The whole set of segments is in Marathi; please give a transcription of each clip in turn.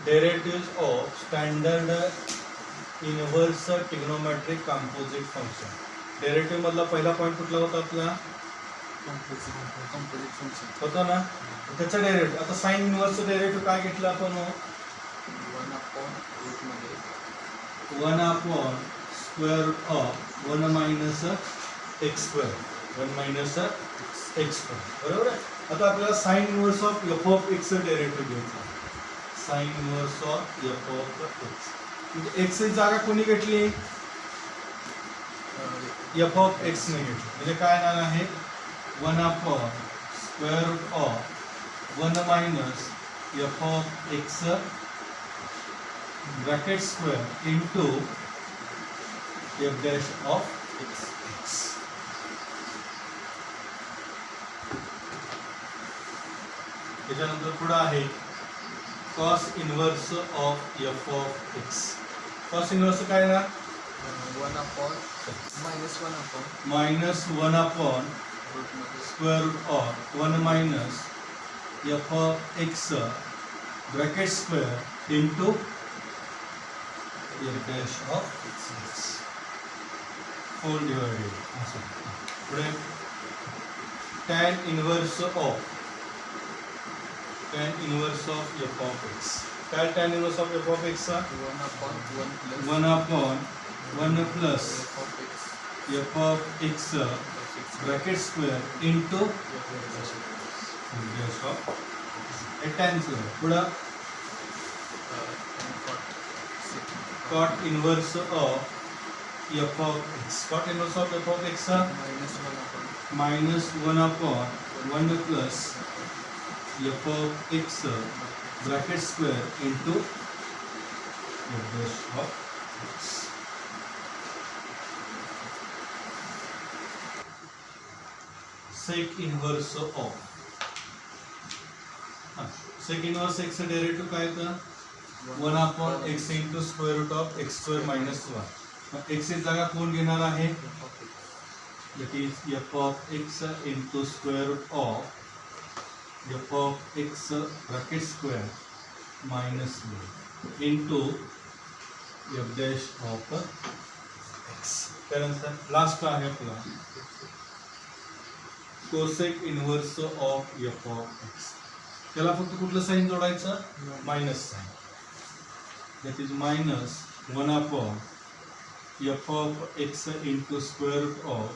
Derivatives of standard inverse trigonometric composite function. Derivative मधला पहिला पॉईंट कुठला होता आपला? कंपोजिट फंक्शन होता ना. त्याचा डेरिव्हेटिव्ह आता साइन इनव्हर्स डेरिव्हेटिव्ह काय घेतलं आपण? 1 upon square root of 1 minus x square 1 minus x square. बरोबर आहे. आता आपल्याला sine inverse of F of x derivative घ्यायचा. Sine inverse of F of x म्हणजे एक्स ची जागा कोणी घेतली? एफ ऑफ एक्स ने घेतली. म्हणजे काय येणार आहे? 1 upon square root of 1 minus f of x bracket square into F dash of x. त्याच्यानंतर पुढे आहे cos inverse of F of x. Cos inverse काय ना? Minus 1 upon square root of 1 minus f of x bracket square into F dash of x whole divided. पुढे tan inverse of F of x. काय tan inverse of F of x? 1 upon 1 plus F of x bracket square into dash of tan square. पुढे cot inverse of F of x. Cot inverse of F of x minus 1 upon 1 plus F of x bracket square into dash of x. Sec inverse of sec inverse x derivative काय येतं? 1 upon x into square root of x square minus 1. X ची जागा कोण घेणार आहे? That is f of x into square root of F of x bracket square minus 1 into F dash of X. त्यानंतर लास्ट आहे आपला cosec inverse of F of X. त्याला फक्त कुठलं साइन जोडायचं? Minus sign. That is minus 1 upon F of x into square root of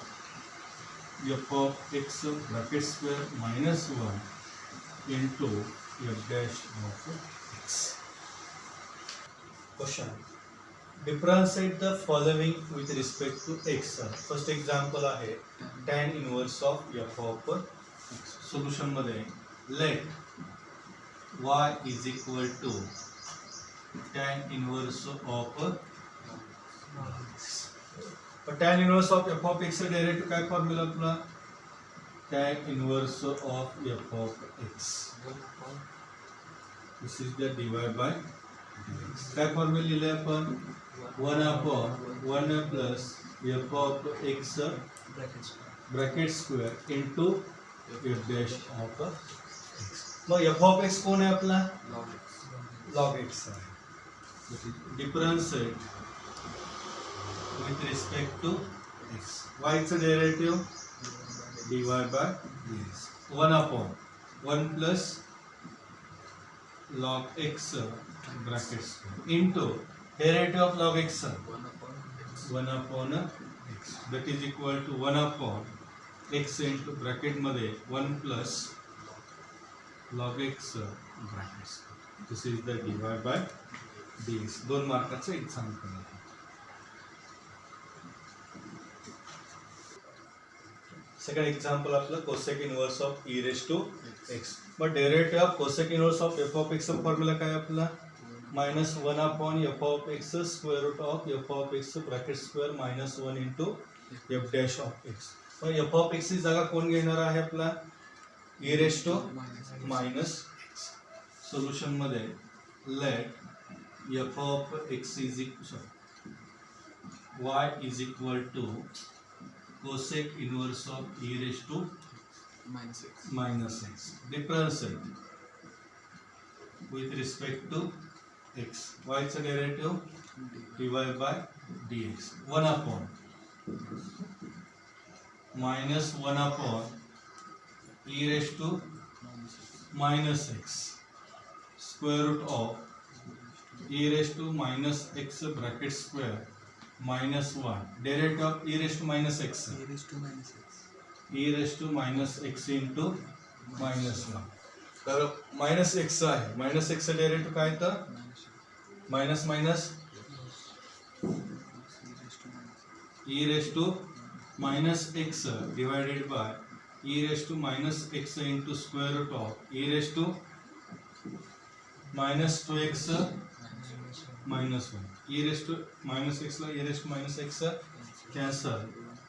F of x bracket square minus 1 into F dash of X. Question differentiate the following with respect to X. First example आहे tan inverse of F of X. Solution मध्ये let y is equal to tan inverse of tan inverse of F of x derivative काय फॉर्म्युला आपला? Tan inverse of F of X this is the divide by काय फॉर्म्युला लिहिले आपण? 1 upon 1 plus F of x bracket square into F dash of X. मग एफ ऑफ एक्स कोण आहे आपला? लॉग एक्स आहे. Differentiate with respect to X. वायचं derivative divide by 1 upon 1 plus log x bracket into derivative of log x 1 upon x that is equal to 1 upon x into bracket मध्ये 1 plus log x bracket. This is the divide by dx. 2 मार्काचं एक्झाम्पल आहे. सेकंड एक्झाम्पल आपलं cosec inverse of E raise to X. मग derivative of cosec inverse of F of X formula काय आपला? Minus 1 upon F of x square root of F of x bracket square minus 1 into F dash of X. मग एफ ऑफ एक्सची जागा कोण घेणार आहे आपला? E raise to minus X. Solution मध्ये let F of X is y is equal to cosec inverse of e raised to minus x. Differentiate with respect to x. y चं derivative dy by dx 1 upon minus 1 upon e raised to minus x square root of e raised to minus x bracket square minus 1 derivative of e raised to minus x e raised to minus x into minus 1 तर मायनस एक्स आहे मायनस एक्स डेरिव्हेटिव्ह काय तर minus minus e raised to minus x divided by e raised to minus x into square root of e raised to minus 2x minus 1 e raised to minus x ला e raised to minus x cancel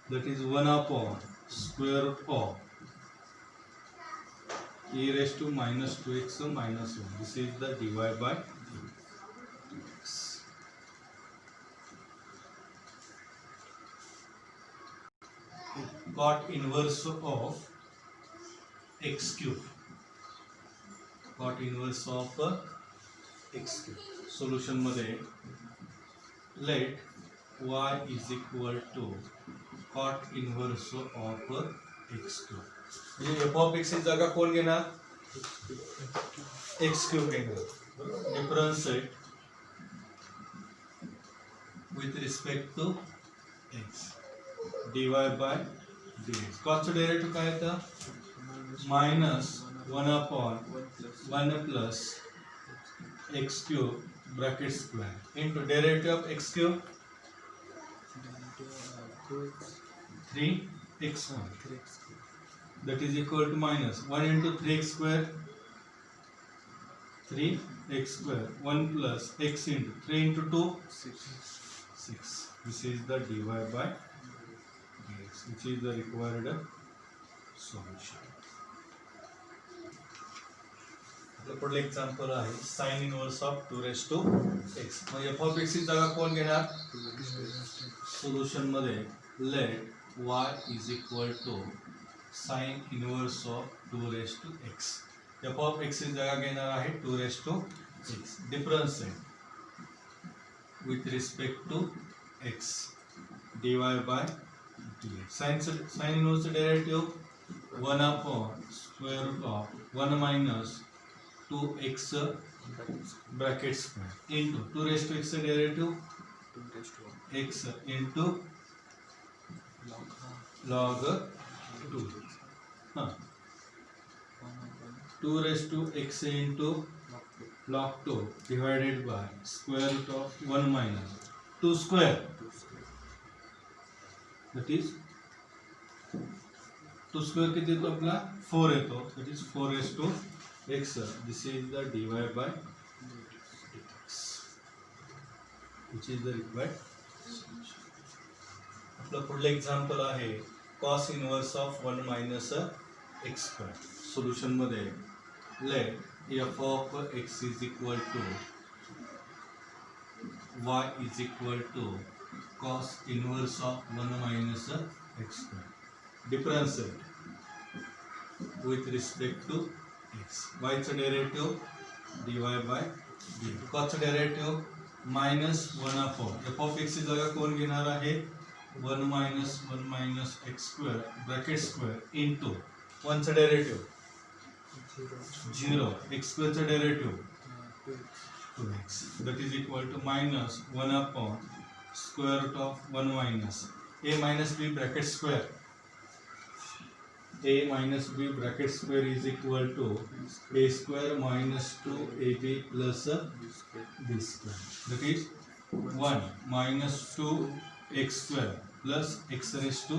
that is 1 upon square root of e raised to minus 2x minus 1 this is the dy by dx. Cot inverse of x cube cot inverse of x cube solution मध्ये let y is equal to cot inverse of x cube म्हणजे f of x ची जागा कोण घेणार x cube घेणार differentiate with respect to x dy by dx cos चं डेरिव्हेटिव्ह काय येतं minus 1 upon 1 plus x cube bracket square into derivative of x cube 3x square that is equal to minus 1 into 3x square 3x square 1 plus x into 3 into 2 6 this is the dy by dx which is the required solution. आपलं पुढलं एक्झाम्पल आहे sine inverse of 2 raised to x म्हणजे f of x ची जागा कोण घेणार सोल्युशन मध्ये let y is equal to sin inverse of 2 raised to x f of x ची जागा घेणार आहे 2 raised to x differentiate with respect to x dy by dx sin inverse derivative 1 upon square root of 1 minus 2x bracket square into 2 raised to x derivative x into log 2 2 raised to x into log 2 divided by square root of 1 minus 2 square that is 2 square किती येतो आपला 4 येतो that is 4 raised to x this is the dy by dx which is the required solution. आपलं पुढलं एक्झाम्पल आहे cos inverse of 1 minus x square solution मध्ये let f of x is equal to y is equal to cos inverse of 1 minus x square differentiate with respect to x y चं derivative dy by dx cos चं derivative minus 1 upon f of x ची जागा कोण घेणार आहे 1 minus x square bracket square into 1 चं डेरिव्हेटिव्ह 0 x square चं derivative 2x that is equal to minus 1 upon square root of 1 minus a minus b bracket square a minus b bracket square is equal to a square minus 2ab plus b square that is 1 minus 2x square plus x raised to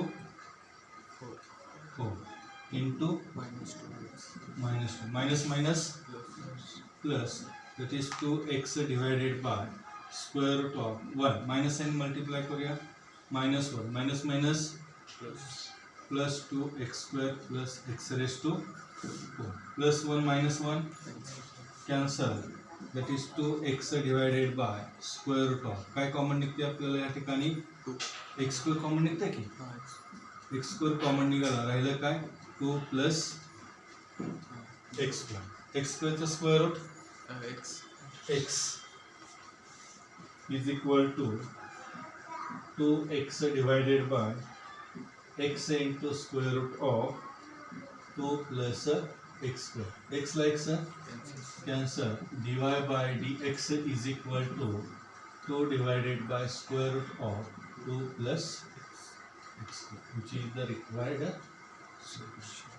4 into minus minus plus that is 2x divided by square root of 1 minus and multiply करूया minus 1 minus minus plus 2x square plus x raised to 4 plus 1 minus 1 cancel that is 2x divided by square root of काय कॉमन निघते आपल्याला या ठिकाणी x स्क्वेअर कॉमन निघते की x स्क्वेअर कॉमन निघाला राहिलं काय 2 plus x स्क्वेअर चं square root x is equal to 2x divided by x into square root of 2 plus x square. X likes cancel. dy by dx is equal to 2 divided by square root of 2 plus x square, which is the required solution.